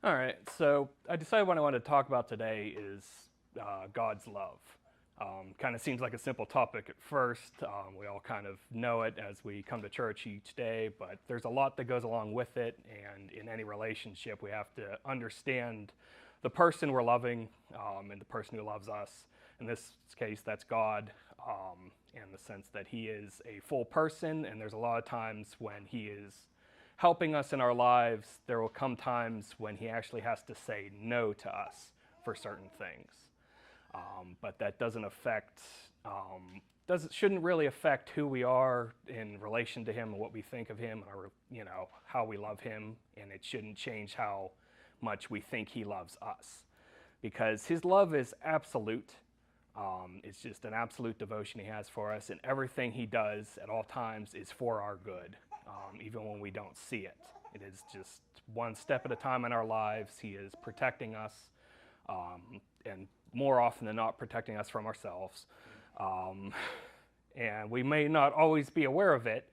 All right, so I decided what I wanted to talk about today is God's love. Kind of seems like a simple topic at first. We all kind of know it as we come to church each day, but there's a lot that goes along with it. And in any relationship, we have to understand the person we're loving and the person who loves us. In this case, that's God, in the sense that He is a full person, and there's a lot of times when He is helping us in our lives, there will come times when He actually has to say no to us for certain things. But that doesn't affect, shouldn't really affect who we are in relation to Him and what we think of Him, or how we love Him, and it shouldn't change how much we think He loves us, because His love is absolute. It's just an absolute devotion He has for us, and everything He does at all times is for our good, even when we don't see it. It is just one step at a time in our lives. He is protecting us, and more often than not, protecting us from ourselves. And we may not always be aware of it,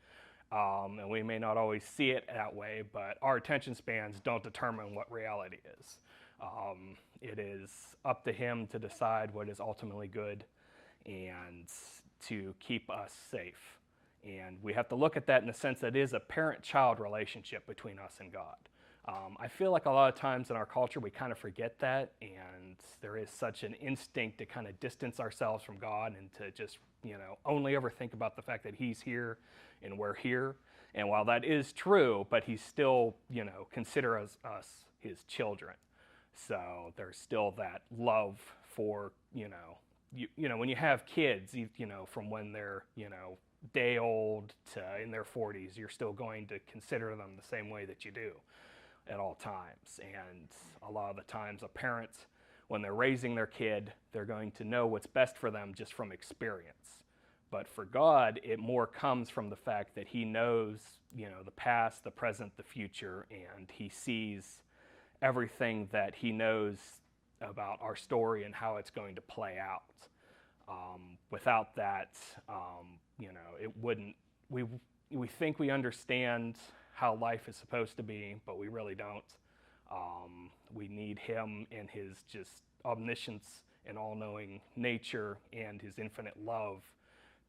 and we may not always see it that way, but our attention spans don't determine what reality is. It is up to Him to decide what is ultimately good and to keep us safe. And we have to look at that in the sense that it is a parent-child relationship between us and God. I feel like a lot of times in our culture we kind of forget that, and there is such an instinct to kind of distance ourselves from God and to just, only ever think about the fact that He's here and we're here. And while that is true, but He still, considers us His children. So there's still that love for, when you have kids, from when they're, day old to in their 40s, you're still going to consider them the same way that you do at all times. And a lot of the times a parent, when they're raising their kid, they're going to know what's best for them just from experience. But for God, it more comes from the fact that He knows, the past, the present, the future, and He sees everything that He knows about our story and how it's going to play out. Without that, it wouldn't. We think we understand how life is supposed to be, but we really don't. We need Him and His just omniscience and all-knowing nature and His infinite love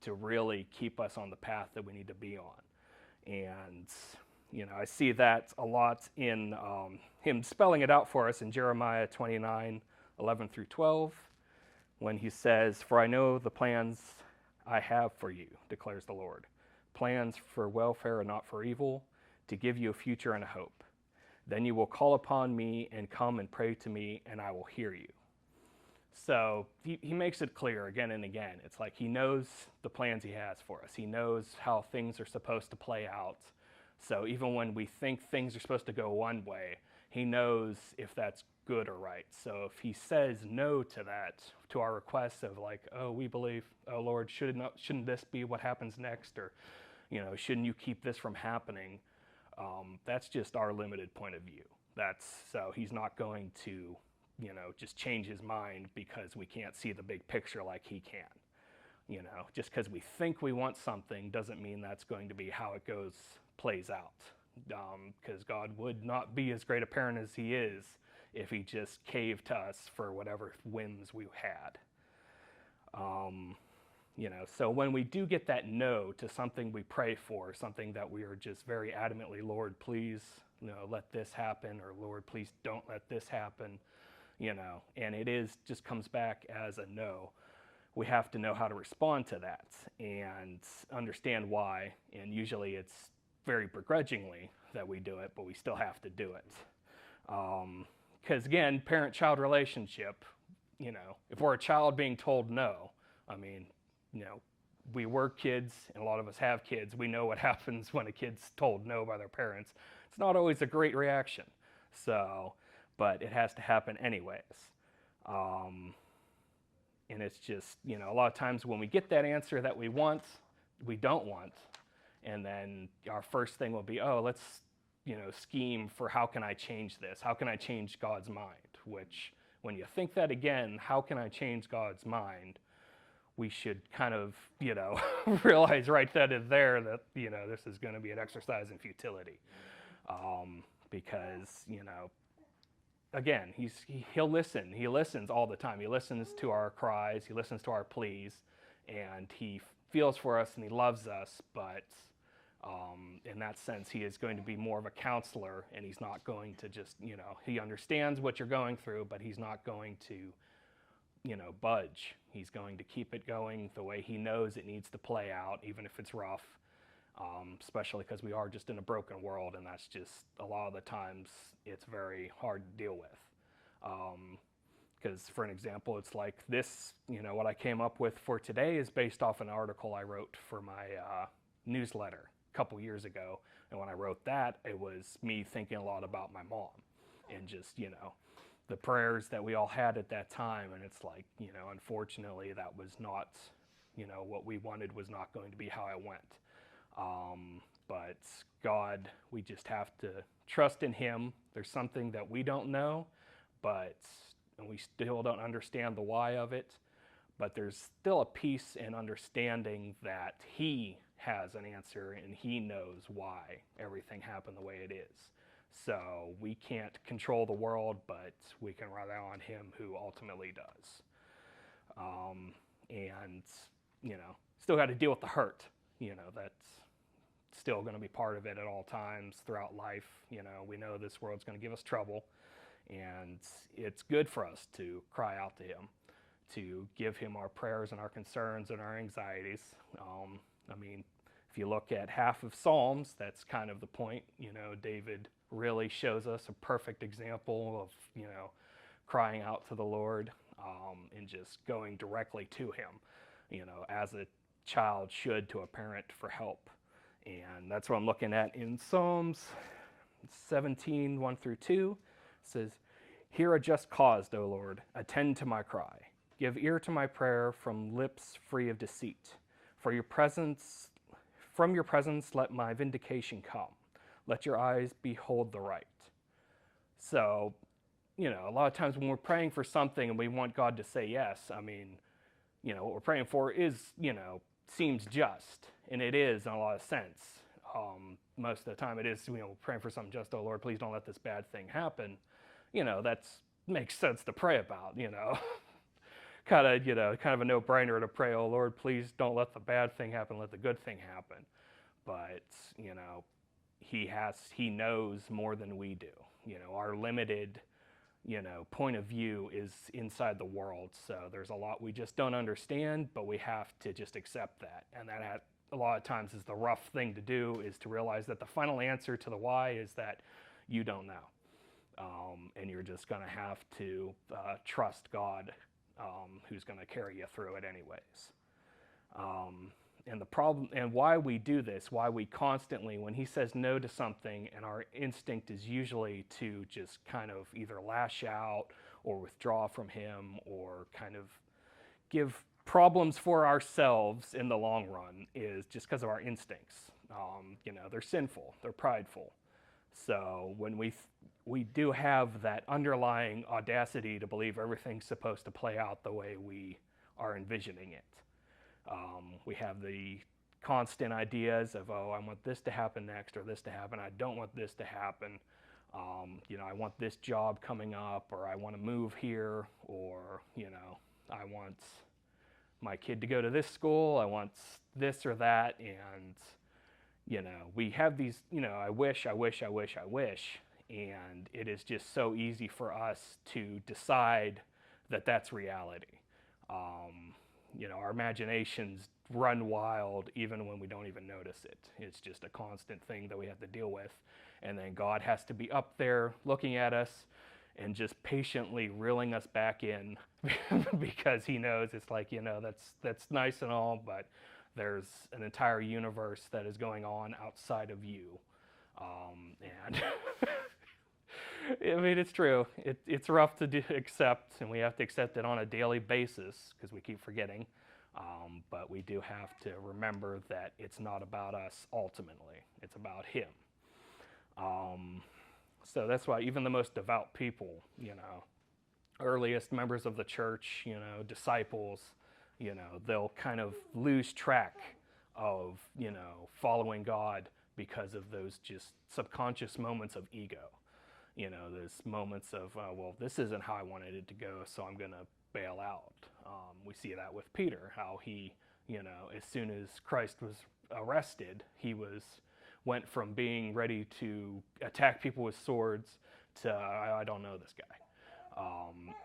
to really keep us on the path that we need to be on. And I see that a lot in Him spelling it out for us in Jeremiah 29:11-12, when He says, "For I know the plans I have for you, declares the Lord, plans for welfare and not for evil, to give you a future and a hope. Then you will call upon me and come and pray to me, and I will hear you." So he makes it clear again and again. It's like He knows the plans He has for us. He knows how things are supposed to play out. So even when we think things are supposed to go one way, He knows if that's good or right. So if He says no to that, to our requests of like, oh, we believe, oh Lord, shouldn't this be what happens next? Or, shouldn't you keep this from happening? That's just our limited point of view. So He's not going to, just change His mind because we can't see the big picture like He can. Just because we think we want something doesn't mean that's going to be how it plays out. Because God would not be as great a parent as He is if He just caved to us for whatever whims we had. So when we do get that no to something we pray for, something that we are just very adamantly, Lord, please, let this happen, or Lord, please don't let this happen, and it just comes back as a no, we have to know how to respond to that and understand why. And usually it's very begrudgingly that we do it, but we still have to do it. Because again, parent-child relationship, if we're a child being told no, we were kids, and a lot of us have kids. We know what happens when a kid's told no by their parents. It's not always a great reaction. But it has to happen anyways. And it's just, a lot of times when we get that answer that we don't want, and then our first thing will be, oh, let's, scheme for how can I change this? How can I change God's mind? Which, when you think that again, how can I change God's mind? We should kind of, realize right then and there that, this is going to be an exercise in futility. Because, again, he'll listen. He listens all the time. He listens to our cries. He listens to our pleas, and he feels for us and he loves us. But in that sense, he is going to be more of a counselor, and he's not going to just, he understands what you're going through, but he's not going to, budge. He's going to keep it going the way he knows it needs to play out, even if it's rough. Especially because we are just in a broken world, and that's just a lot of the times it's very hard to deal with. Because for an example, it's like this, what I came up with for today is based off an article I wrote for my newsletter a couple years ago. And when I wrote that, it was me thinking a lot about my mom and just, the prayers that we all had at that time. And it's like, unfortunately that was not, what we wanted was not going to be how it went. But God, we just have to trust in him. There's something that we don't know, and we still don't understand the why of it, but there's still a peace and understanding that he has an answer and he knows why everything happened the way it is. So we can't control the world, but we can rely on him who ultimately does. And, still got to deal with the hurt. That's still going to be part of it at all times throughout life. We know this world's going to give us trouble, and it's good for us to cry out to him, to give him our prayers and our concerns and our anxieties. If you look at half of Psalms, that's kind of the point. David really shows us a perfect example of, crying out to the Lord, and just going directly to him, as a child should to a parent for help. And that's what I'm looking at in Psalms 17, 1 through 2. It says, "Hear a just cause, O Lord, attend to my cry. Give ear to my prayer from lips free of deceit. From your presence let my vindication come. Let your eyes behold the right." So, a lot of times when we're praying for something and we want God to say yes, what we're praying for is, seems just, and it is in a lot of sense. Most of the time it is, praying for something just, oh Lord, please don't let this bad thing happen. That makes sense to pray about, kind of a no-brainer to pray, oh Lord, please don't let the bad thing happen, let the good thing happen. But, he knows more than we do. Our limited, point of view is inside the world. So there's a lot we just don't understand, but we have to just accept that. And that a lot of times is the rough thing to do, is to realize that the final answer to the why is that you don't know. And you're just going to have to trust God, who's going to carry you through it anyways. And the problem, and why we do this, why we constantly, when he says no to something, and our instinct is usually to just kind of either lash out or withdraw from him or kind of give problems for ourselves in the long run, is just because of our instincts. They're sinful, they're prideful. So when we do have that underlying audacity to believe everything's supposed to play out the way we are envisioning it. We have the constant ideas of, oh, I want this to happen next or this to happen. I don't want this to happen. I want this job coming up, or I want to move here, or, I want my kid to go to this school. I want this or that. And, we have these, I wish. And it is just so easy for us to decide that that's reality. Our imaginations run wild even when we don't even notice it. It's just a constant thing that we have to deal with. And then God has to be up there looking at us and just patiently reeling us back in because he knows it's like, that's nice and all, but there's an entire universe that is going on outside of you. And it's true. It's rough to accept, and we have to accept it on a daily basis because we keep forgetting. But we do have to remember that it's not about us ultimately. It's about him. So that's why even the most devout people, earliest members of the church, disciples, they'll kind of lose track of, following God because of those just subconscious moments of ego. There's moments of, well, this isn't how I wanted it to go, so I'm going to bail out. We see that with Peter, how he, as soon as Christ was arrested, went from being ready to attack people with swords to, I don't know this guy.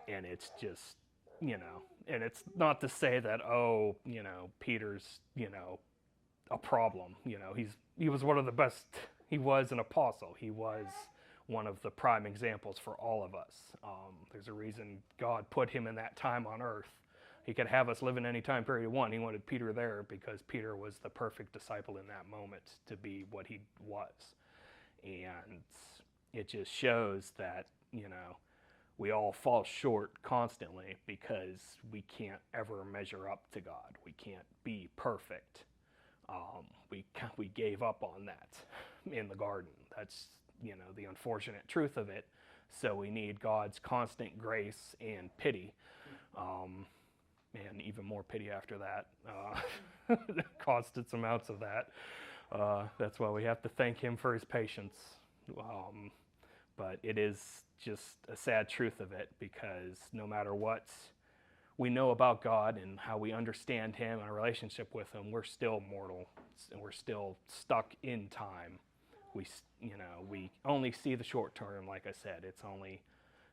And it's just, and it's not to say that, oh, Peter's, a problem. He was one of the best. He was an apostle. He was one of the prime examples for all of us. There's a reason God put him in that time on earth. He could have us live in any time period he wanted. He wanted Peter there because Peter was the perfect disciple in that moment to be what he was. And it just shows that, we all fall short constantly because we can't ever measure up to God. We can't be perfect. We gave up on that in the garden. That's, the unfortunate truth of it. So we need God's constant grace and pity, and even more pity after that, constant amounts of that. That's why we have to thank him for his patience. But it is just a sad truth of it, because no matter what we know about God and how we understand him and our relationship with him, we're still mortal and we're still stuck in time. We only see the short term, like I said. It's only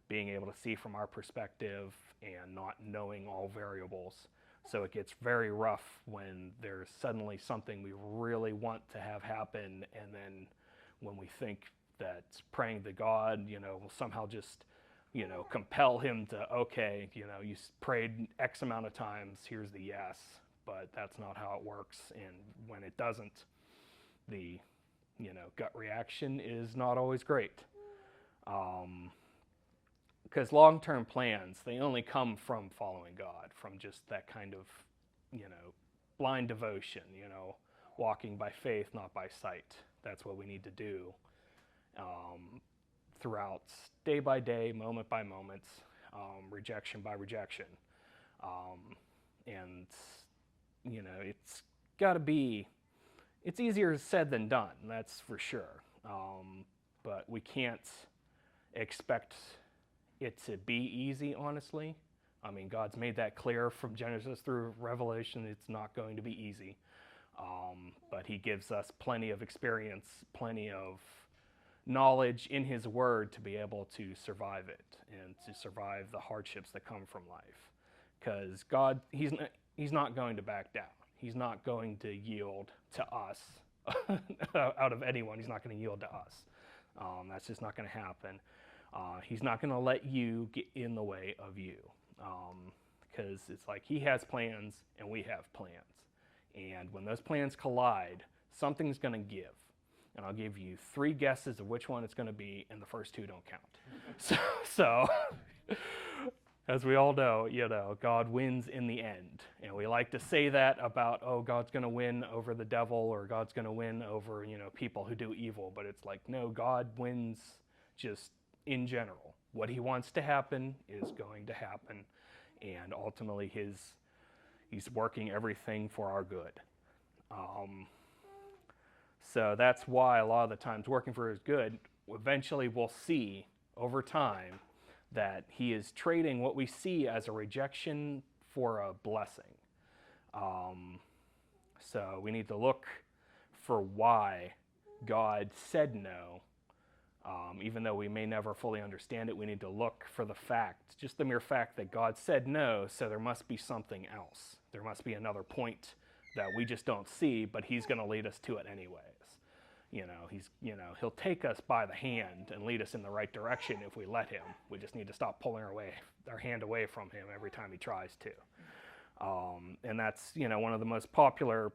being able to see from our perspective and not knowing all variables. So it gets very rough when there's suddenly something we really want to have happen, and then when we think that praying to God, will somehow just, compel him to, okay, you prayed X amount of times, here's the yes. But that's not how it works. And when it doesn't, the, gut reaction is not always great. Because long-term plans, they only come from following God, from just that kind of, blind devotion, walking by faith, not by sight. That's what we need to do. Throughout day by day, moment by moment, rejection by rejection. And, it's got to be, it's easier said than done, that's for sure. But we can't expect it to be easy, honestly. I mean, God's made that clear from Genesis through Revelation. It's not going to be easy. But he gives us plenty of experience, plenty of knowledge in his word to be able to survive it and to survive the hardships that come from life. Because God, he's not going to back down. He's not going to yield to us. Out of anyone, he's not going to yield to us. That's just not going to happen. He's not going to let you get in the way of you. Because it's like he has plans and we have plans. And when those plans collide, something's going to give. And I'll give you 3 guesses of which one it's going to be, and the first 2 don't count. So as we all know, God wins in the end. And we like to say that about, oh, God's going to win over the devil, or God's going to win over, people who do evil. But it's like, no, God wins just in general. What he wants to happen is going to happen. And ultimately, he's working everything for our good. So that's why a lot of the times working for his good, eventually we'll see over time that he is trading what we see as a rejection for a blessing. So we need to look for why God said no. Even though we may never fully understand it, we need to look for the fact, just the mere fact that God said no, so there must be something else. There must be another point that we just don't see, but he's going to lead us to it anyways. He'll take us by the hand and lead us in the right direction if we let him. We just need to stop pulling our hand away from him every time he tries to. And that's, one of the most popular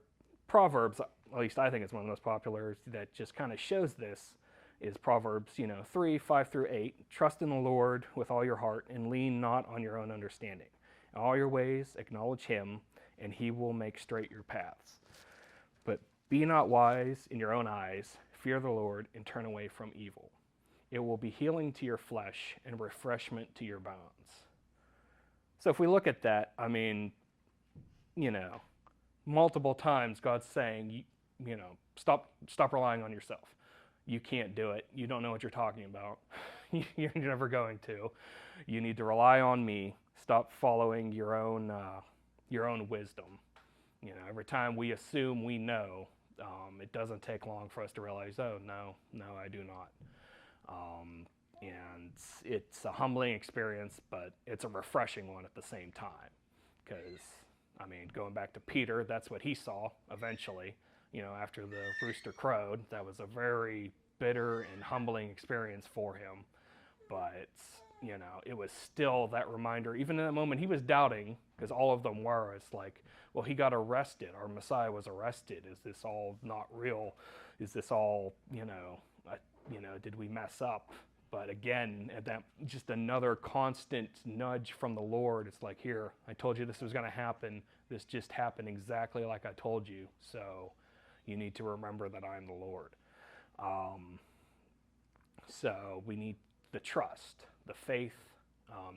proverbs, at least I think it's one of the most popular, that just kind of shows this, is Proverbs, 3, 5 through 8. Trust in the Lord with all your heart and lean not on your own understanding. In all your ways acknowledge him, and he will make straight your paths. But be not wise in your own eyes. Fear the Lord and turn away from evil. It will be healing to your flesh and refreshment to your bones. So if we look at that, I mean, multiple times God's saying, stop relying on yourself. You can't do it. You don't know what you're talking about. You're never going to. You need to rely on me. Stop following your own wisdom. Every time we assume we know, it doesn't take long for us to realize, oh, no, I do not. And it's a humbling experience, but it's a refreshing one at the same time. Because, going back to Peter, that's what he saw eventually. After the rooster crowed, that was a very bitter and humbling experience for him. But, it was still that reminder. Even in that moment, he was doubting, because all of them were. It's like, well, he got arrested. Our Messiah was arrested. Is this all not real? Is this all, did we mess up? But again, at that, just another constant nudge from the Lord. It's like, here, I told you this was going to happen. This just happened exactly like I told you. So you need to remember that I'm the Lord. So we need the trust, the faith,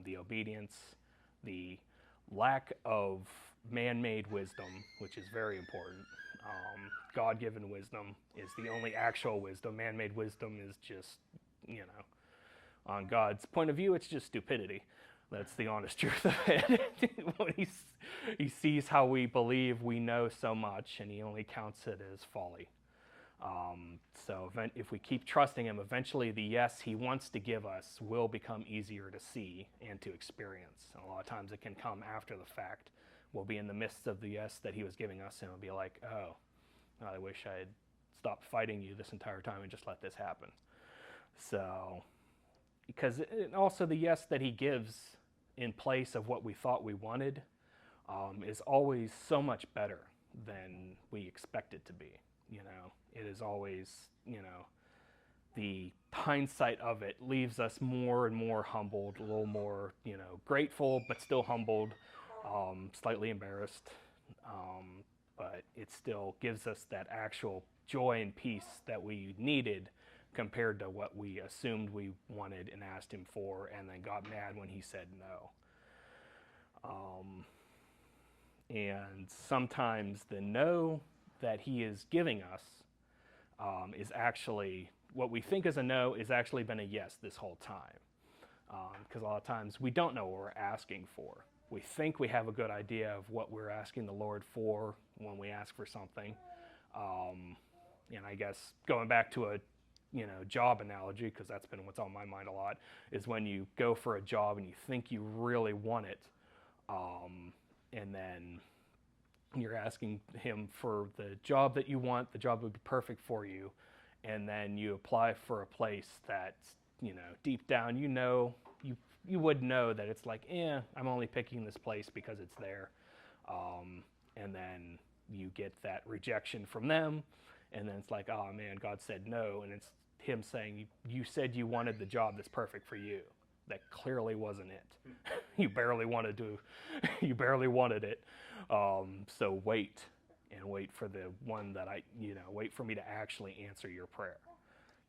the obedience, the lack of man-made wisdom, which is very important. God-given wisdom is the only actual wisdom. Man-made wisdom is just, on God's point of view, it's just stupidity. That's the honest truth of it. When he sees how we believe we know so much, and he only counts it as folly. So if we keep trusting him, eventually the yes he wants to give us will become easier to see and to experience. And a lot of times it can come after the fact. We'll be in the midst of the yes that he was giving us, and it'll be like, oh, I wish I had stopped fighting you this entire time and just let this happen. So, because also the yes that he gives in place of what we thought we wanted is always so much better than we expect it to be. It is always, the hindsight of it leaves us more and more humbled, a little more, grateful, but still humbled, slightly embarrassed. But it still gives us that actual joy and peace that we needed compared to what we assumed we wanted and asked him for, and then got mad when he said no. And sometimes the no that he is giving us is actually, what we think is a no is actually been a yes this whole time. Because a lot of times we don't know what we're asking for. We think we have a good idea of what we're asking the Lord for when we ask for something. And I guess going back to a job analogy, because that's been what's on my mind a lot, is when you go for a job and you think you really want it, and then you're asking him for the job that you want, the job would be perfect for you, and then you apply for a place that, deep down you would know that it's like, I'm only picking this place because it's there. And then you get that rejection from them, and then it's like, oh man, God said no, and it's him saying, you said you wanted the job that's perfect for you. That clearly wasn't it. You barely wanted it. So wait for the one that wait for me to actually answer your prayer.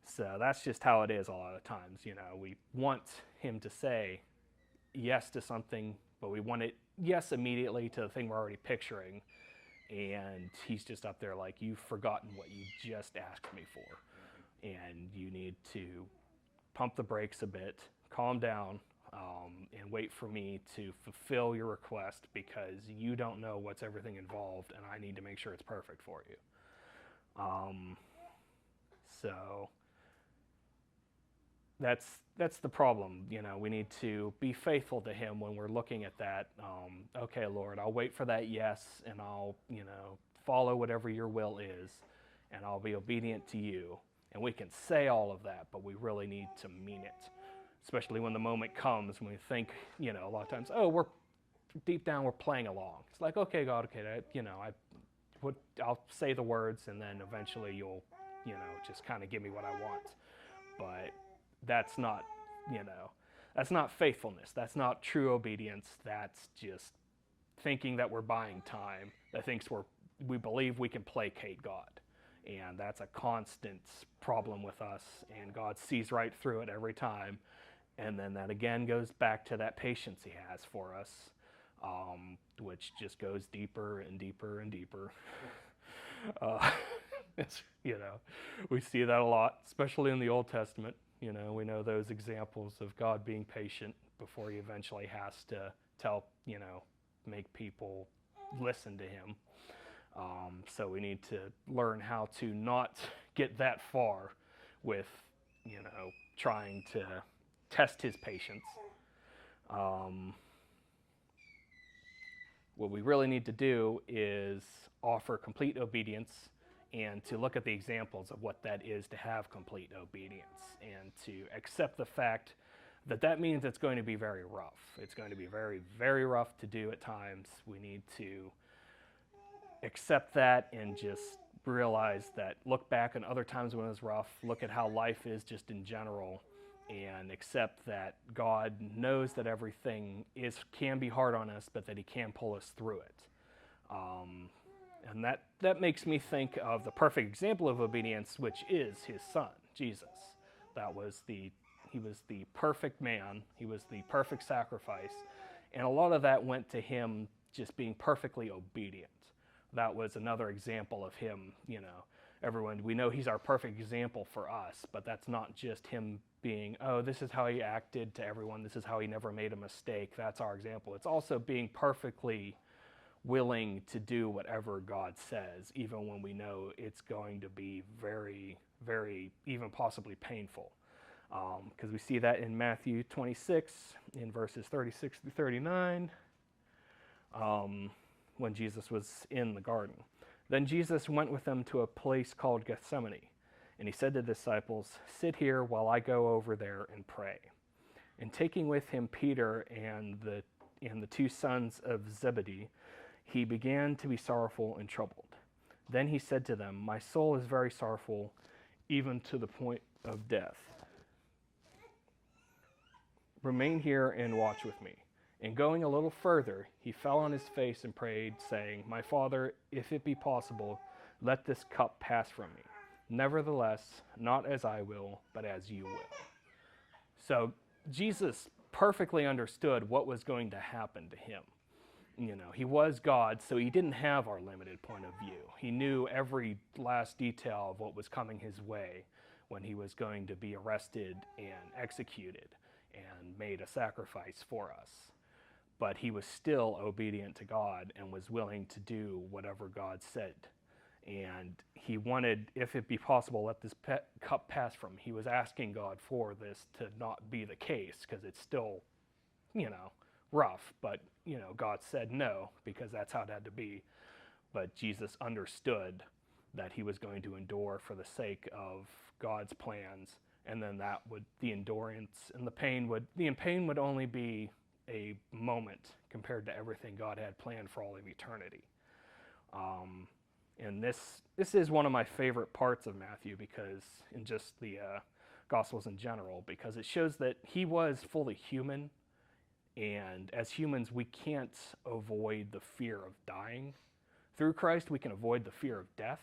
So that's just how it is a lot of times. We want him to say yes to something, but we want it yes immediately to the thing we're already picturing. And he's just up there like, you've forgotten what you just asked me for. And you need to pump the brakes a bit, calm down, and wait for me to fulfill your request, because you don't know what's everything involved, and I need to make sure it's perfect for you. So that's the problem. We need to be faithful to him when we're looking at that. Okay, Lord, I'll wait for that yes, and I'll follow whatever your will is, and I'll be obedient to you. And we can say all of that, but we really need to mean it, especially when the moment comes when we think, a lot of times, oh, we're deep down, we're playing along. It's like, okay, God, okay, I'll say the words, and then eventually you'll, just kind of give me what I want. But that's not, that's not faithfulness. That's not true obedience. That's just thinking that we're buying time, that thinks we believe we can placate God. And that's a constant problem with us, and God sees right through it every time. And then that again goes back to that patience he has for us, which just goes deeper and deeper and deeper. We see that a lot, especially in the Old Testament. We know those examples of God being patient before he eventually has to make people listen to him. So we need to learn how to not get that far with, trying to test his patience. What we really need to do is offer complete obedience and to look at the examples of what that is to have complete obedience and to accept the fact that that means it's going to be very rough. It's going to be very, very rough to do at times. We need to accept that and just realize that, look back on other times when it was rough, look at how life is just in general, and accept that God knows that everything can be hard on us, but that he can pull us through it. And that makes me think of the perfect example of obedience, which is his son, Jesus. He was the perfect man. He was the perfect sacrifice. And a lot of that went to him just being perfectly obedient. That was another example of him, everyone, we know he's our perfect example for us, but that's not just him being, oh, this is how he acted to everyone, this is how he never made a mistake, that's our example. It's also being perfectly willing to do whatever God says, even when we know it's going to be very, very, even possibly painful. Because we see that in Matthew 26, in verses 36 through 39, when Jesus was in the garden. Then Jesus went with them to a place called Gethsemane, and he said to the disciples, "Sit here while I go over there and pray." And taking with him Peter and the two sons of Zebedee, he began to be sorrowful and troubled. Then he said to them, "My soul is very sorrowful, even to the point of death. Remain here and watch with me." And going a little further, he fell on his face and prayed, saying, "My Father, if it be possible, let this cup pass from me. Nevertheless, not as I will, but as you will." So Jesus perfectly understood what was going to happen to him. He was God, so he didn't have our limited point of view. He knew every last detail of what was coming his way when he was going to be arrested and executed and made a sacrifice for us. But he was still obedient to God and was willing to do whatever God said. And he wanted, if it be possible, let this cup pass from him. He was asking God for this to not be the case, because it's still, rough. But, God said no, because that's how it had to be. But Jesus understood that he was going to endure for the sake of God's plans. And then the endurance and the pain would only be a moment compared to everything God had planned for all of eternity. And this is one of my favorite parts of Matthew, because in just the Gospels in general, because it shows that he was fully human, and as humans we can't avoid the fear of dying. Through Christ we can avoid the fear of death,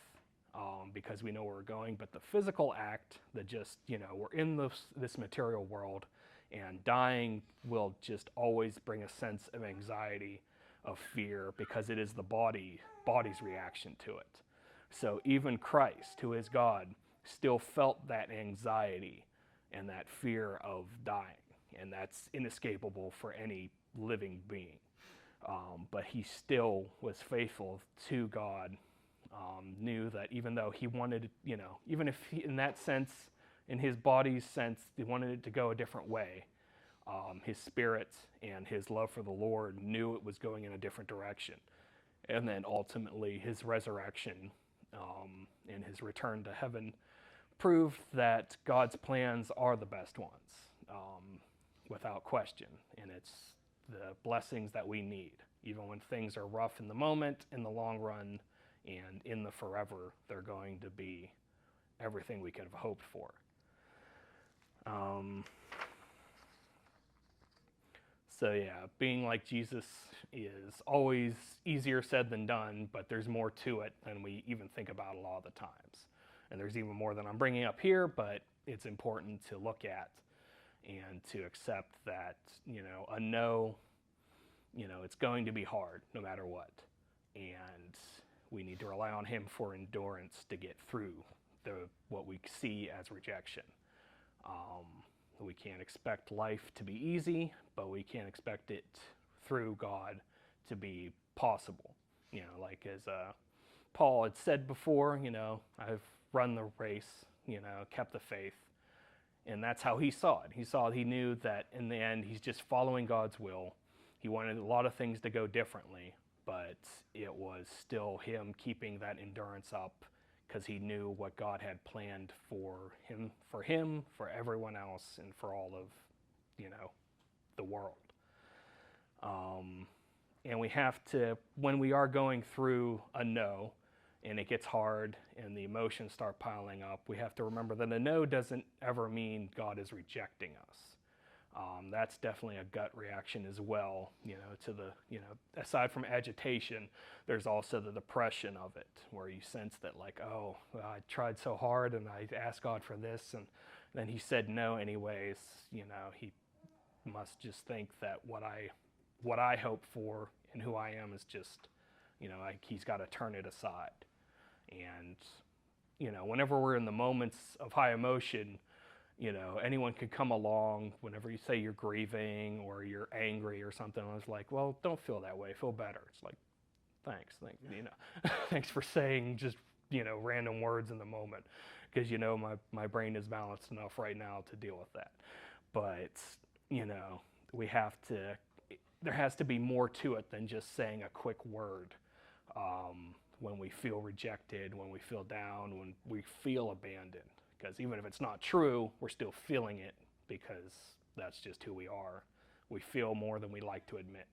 because we know where we're going, but the physical act that just, we're in this material world, and dying will just always bring a sense of anxiety, of fear, because it is the body's reaction to it. So even Christ, who is God, still felt that anxiety and that fear of dying, and that's inescapable for any living being. But he still was faithful to God, knew that even though he wanted, even if in that sense, in his body's sense, he wanted it to go a different way, his spirit and his love for the Lord knew it was going in a different direction. And then ultimately his resurrection and his return to heaven proved that God's plans are the best ones, without question. And it's the blessings that we need. Even when things are rough in the moment, in the long run, and in the forever, they're going to be everything we could have hoped for. So yeah, being like Jesus is always easier said than done, but there's more to it than we even think about a lot of the times. And there's even more than I'm bringing up here, but it's important to look at and to accept that, a no, it's going to be hard no matter what. And we need to rely on him for endurance to get through what we see as rejection. Um, we can't expect life to be easy, but we can't expect it through God to be possible. Like as Paul had said before, I've run the race, kept the faith. And that's how he saw it. He knew that in the end, he's just following God's will. He wanted a lot of things to go differently, but it was still him keeping that endurance up because he knew what God had planned for him, for everyone else, and for all of, the world. And we have to, when we are going through a no, and it gets hard and the emotions start piling up, we have to remember that a no doesn't ever mean God is rejecting us. That's definitely a gut reaction as well, to the, aside from agitation, there's also the depression of it, where you sense that like, oh, well, I tried so hard and I asked God for this, and then he said no anyways. He must just think that what I hope for and who I am is just, like he's got to turn it aside. And, whenever we're in the moments of high emotion, anyone could come along whenever you say you're grieving or you're angry or something. I was like, well, don't feel that way. Feel better. It's like, thanks. Thanks for saying just, random words in the moment. Because, my brain is balanced enough right now to deal with that. But, there has to be more to it than just saying a quick word. When we feel rejected, when we feel down, when we feel abandoned. Because even if it's not true, we're still feeling it because that's just who we are. We feel more than we like to admit.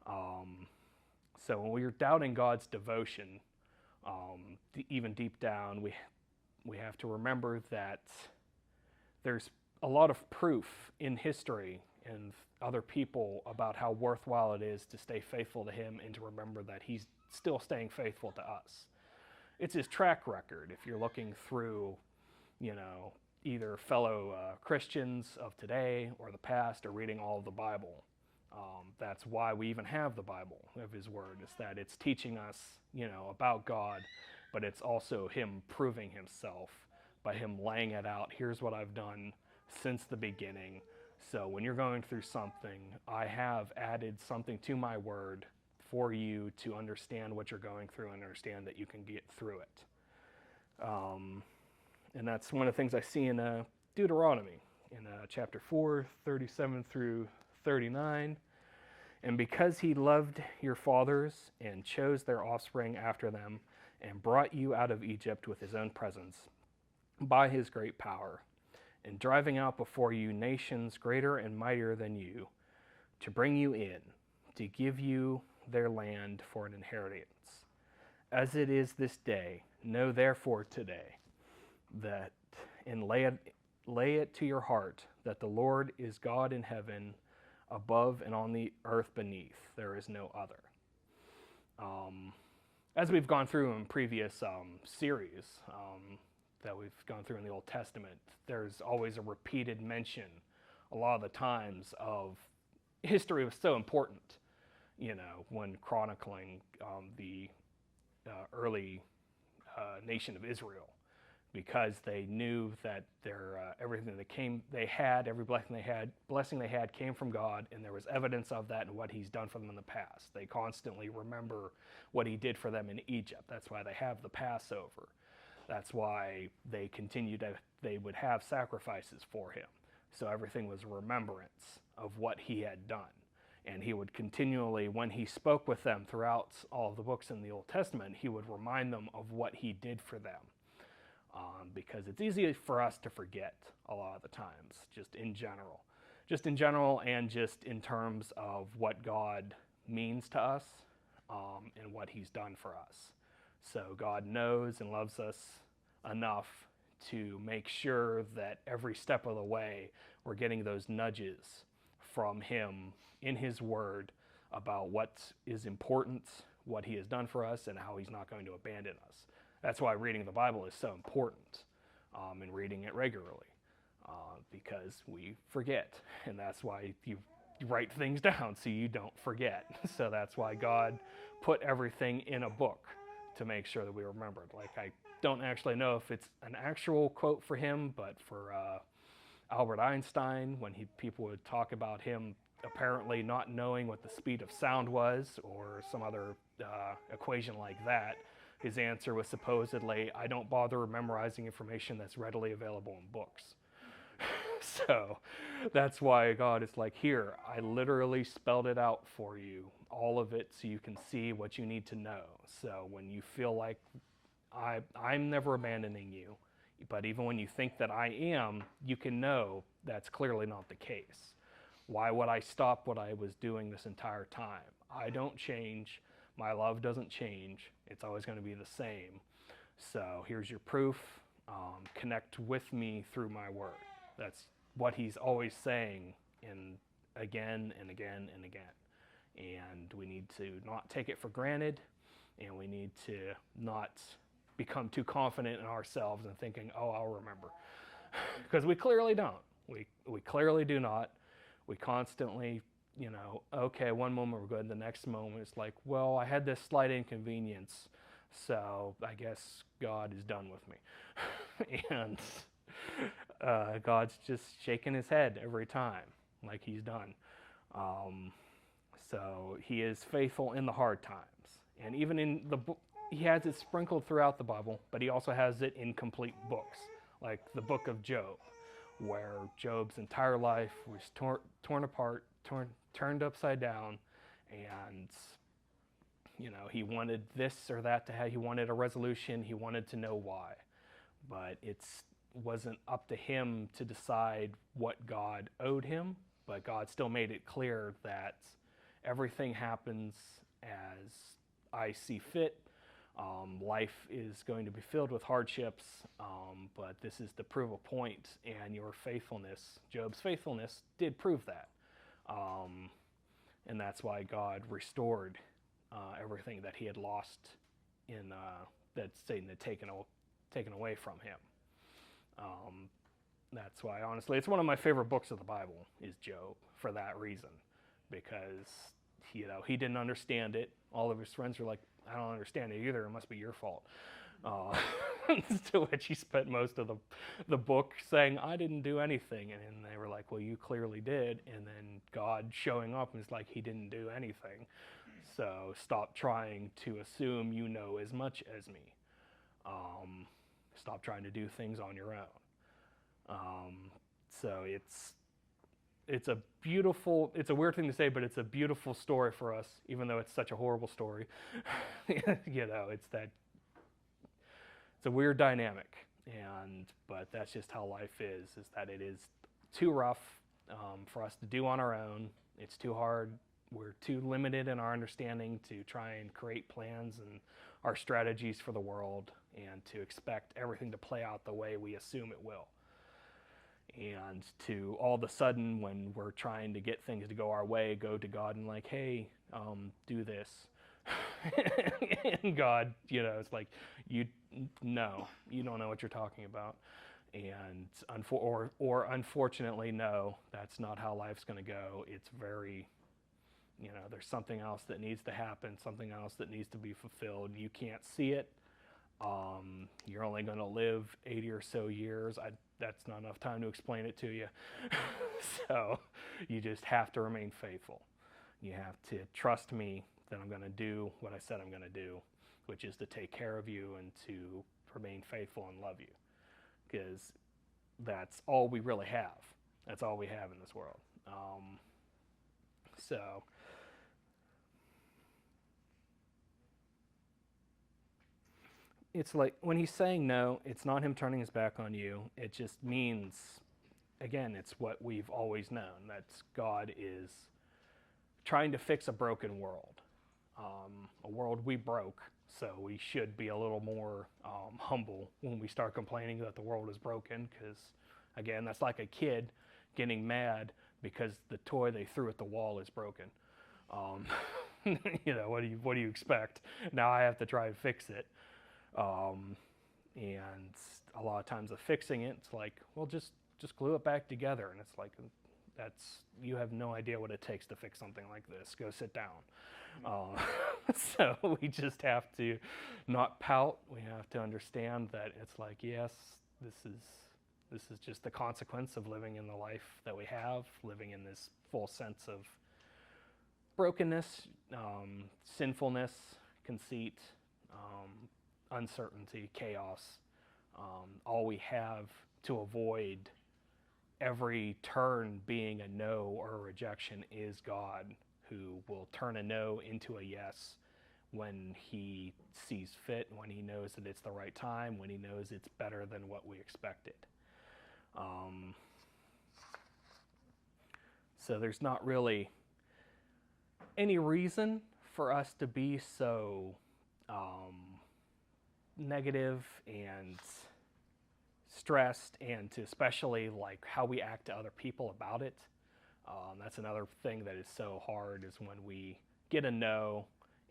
So when we're doubting God's devotion, even deep down, we have to remember that there's a lot of proof in history and other people about how worthwhile it is to stay faithful to him and to remember that he's still staying faithful to us. It's his track record. If you're looking through, either fellow Christians of today or the past, or reading all of the Bible, that's why we even have the Bible of his word, is that it's teaching us, about God, but it's also him proving himself by him laying it out. Here's what I've done since the beginning. So when you're going through something, I have added something to my word for you to understand what you're going through and understand that you can get through it. And that's one of the things I see in Deuteronomy, in chapter 4, 37 through 39. And because he loved your fathers and chose their offspring after them and brought you out of Egypt with his own presence by his great power, and driving out before you nations greater and mightier than you, to bring you in, to give you their land for an inheritance. As it is this day, know therefore today that, and lay it to your heart, that the Lord is God in heaven above and on the earth beneath. There is no other. As we've gone through in previous series that we've gone through in the Old Testament, there's always a repeated mention a lot of the times of history was so important, when chronicling the early nation of Israel, because they knew that their everything every blessing they had came from God, and there was evidence of that and what he's done for them in the past. They constantly remember what he did for them in Egypt. That's why they have the Passover. That's why they would have sacrifices for him. So everything was a remembrance of what he had done. And he would continually, when he spoke with them throughout all of the books in the Old Testament, he would remind them of what he did for them. Because it's easy for us to forget a lot of the times, just in general. And just in terms of what God means to us and what he's done for us. So God knows and loves us enough to make sure that every step of the way we're getting those nudges from him in his word about what is important, what he has done for us, and how he's not going to abandon us. That's why reading the Bible is so important, and reading it regularly, because we forget, and that's why you write things down so you don't forget. So that's why God put everything in a book, to make sure that we remember it. Like, I don't actually know if it's an actual quote for him, but for Albert Einstein, when people would talk about him apparently not knowing what the speed of sound was or some other equation like that, his answer was supposedly, I don't bother memorizing information that's readily available in books. So that's why God is like, here, I literally spelled it out for you, all of it, so you can see what you need to know. So when you feel like I'm never abandoning you, but even when you think that I am, you can know that's clearly not the case. Why would I stop what I was doing this entire time? I don't change. My love doesn't change. It's always going to be the same. So here's your proof. Connect with me through my word. That's what he's always saying in again and again and again. And we need to not take it for granted, and we need to not become too confident in ourselves and thinking, oh, I'll remember. Because we clearly don't. We clearly do not. We constantly, okay, one moment we're good, the next moment it's like, well, I had this slight inconvenience, so I guess God is done with me. And God's just shaking his head every time, like he's done. So he is faithful in the hard times. And even in the book, he has it sprinkled throughout the Bible, but he also has it in complete books, like the book of Job, where Job's entire life was torn apart, turned upside down, and he wanted this or that to have, he wanted a resolution, he wanted to know why. But it wasn't up to him to decide what God owed him, but God still made it clear that everything happens as I see fit. Life is going to be filled with hardships, but this is to prove a point, and your faithfulness, Job's faithfulness, did prove that. And that's why God restored everything that he had lost that Satan had taken away from him. That's why, honestly, it's one of my favorite books of the Bible is Job, for that reason, because he didn't understand it. All of his friends were like, I don't understand it either. It must be your fault. To which he spent most of the book saying, I didn't do anything. And they were like, well, you clearly did. And then God showing up and is like, he didn't do anything. So stop trying to assume you know as much as me. Stop trying to do things on your own. So it's a weird thing to say, but it's a beautiful story for us, even though it's such a horrible story. It's a weird dynamic, but that's just how life is that it is too rough for us to do on our own. It's too hard. We're too limited in our understanding to try and create plans and our strategies for the world, and to expect everything to play out the way we assume it will. And to all of a sudden, when we're trying to get things to go our way, go to God and like, hey, do this. And God, it's like, you don't know what you're talking about. And unfortunately, no, that's not how life's going to go. It's very, there's something else that needs to happen, something else that needs to be fulfilled. You can't see it. You're only going to live 80 or so years. That's not enough time to explain it to you. So you just have to remain faithful. You have to trust me that I'm going to do what I said I'm going to do, which is to take care of you and to remain faithful and love you. Because that's all we really have. That's all we have in this world. So it's like when he's saying no, it's not him turning his back on you. It just means, again, it's what we've always known. That's God is trying to fix a broken world. A world we broke, so we should be a little more humble when we start complaining that the world is broken, because, again, that's like a kid getting mad because the toy they threw at the wall is broken. What do you expect? Now I have to try and fix it. And a lot of times of fixing it, it's like, well, just glue it back together. And it's like, you have no idea what it takes to fix something like this. Go sit down. So we just have to not pout. We have to understand that it's like, yes, this is This is just the consequence of living in the life that we have, living in this full sense of brokenness, sinfulness, conceit, uncertainty, chaos. All we have to avoid every turn being a no or a rejection is God, who will turn a no into a yes when he sees fit, when he knows that it's the right time, when he knows it's better than what we expected. So there's not really any reason for us to be so negative and stressed, and to especially like how we act to other people about it. That's another thing that is so hard, is when we get a no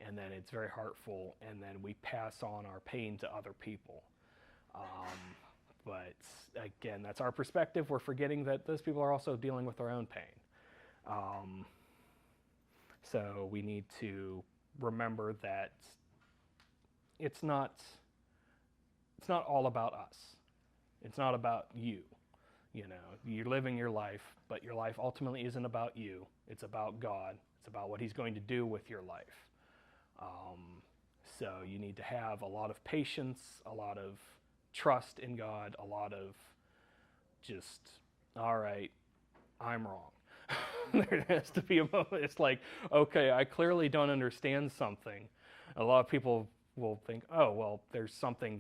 and then it's very hurtful and then we pass on our pain to other people. But again, that's our perspective. We're forgetting that those people are also dealing with their own pain. So we need to remember that it's not all about us. It's not about you. You know, you're living your life, but your life ultimately isn't about you. It's about God. It's about what he's going to do with your life. So you need to have a lot of patience, a lot of trust in God, a lot of just, all right, I'm wrong. There has to be a moment. It's like, okay, I clearly don't understand something. A lot of people will think, oh, well, there's something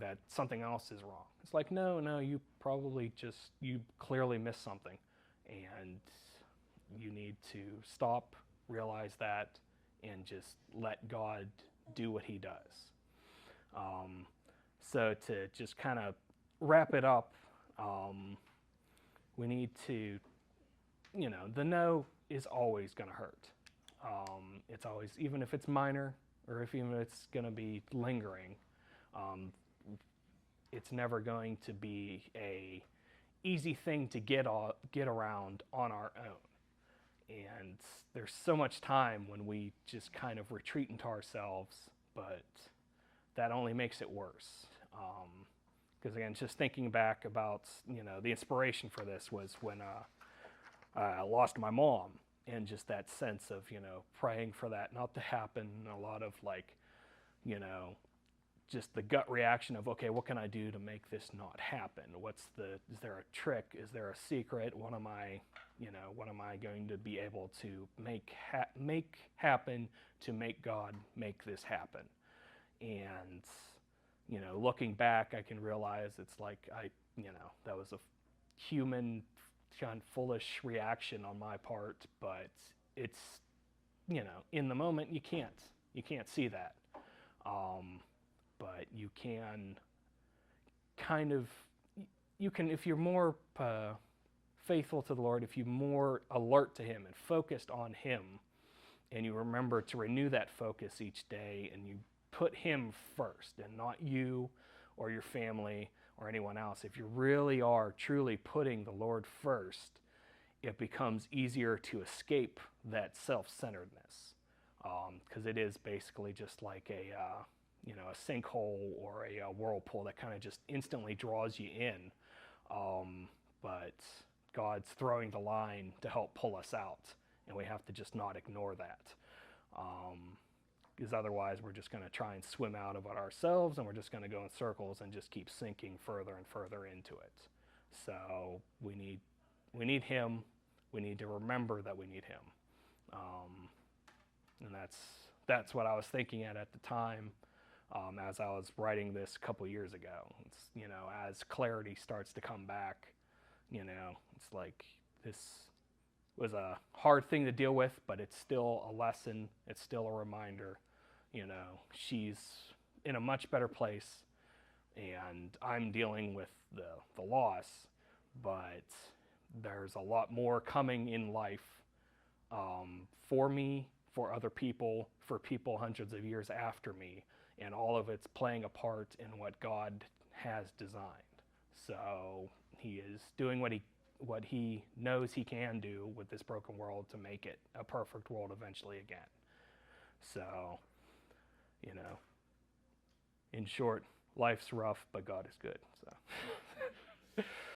else is wrong. It's like, no, you clearly missed something. And you need to stop, realize that, and just let God do what he does. So to just kind of wrap it up, we need to, the no is always going to hurt. It's always, even if it's minor, or even if it's going to be lingering, it's never going to be a easy thing to get around on our own. And there's so much time when we just kind of retreat into ourselves, but that only makes it worse. Because again, just thinking back about, the inspiration for this was when I lost my mom, and just that sense of, praying for that not to happen. A lot of like, just the gut reaction of, okay, what can I do to make this not happen? Is there a trick? Is there a secret? What am I going to be able to make happen to make God make this happen? And, looking back, I can realize it's like that was a human kind of foolish reaction on my part, but it's, in the moment you can't see that. But you can if you're more faithful to the Lord, if you're more alert to him and focused on him, and you remember to renew that focus each day, and you put him first and not you or your family or anyone else. If you really are truly putting the Lord first, it becomes easier to escape that self-centeredness, because it is basically just like a sinkhole or a whirlpool that kind of just instantly draws you in. But God's throwing the line to help pull us out, and we have to just not ignore that. Because otherwise we're just going to try and swim out of it ourselves, and we're just going to go in circles and just keep sinking further and further into it. So we need him. We need to remember that we need him. And that's what I was thinking at the time, as I was writing this a couple years ago. It's, as clarity starts to come back, it's like this was a hard thing to deal with, but it's still a lesson. It's still a reminder. She's in a much better place, and I'm dealing with the loss, but there's a lot more coming in life, for me, for other people, for people hundreds of years after me, and all of it's playing a part in what God has designed. So he is doing what he knows he can do with this broken world to make it a perfect world eventually again. So, in short, life's rough, but God is good. So.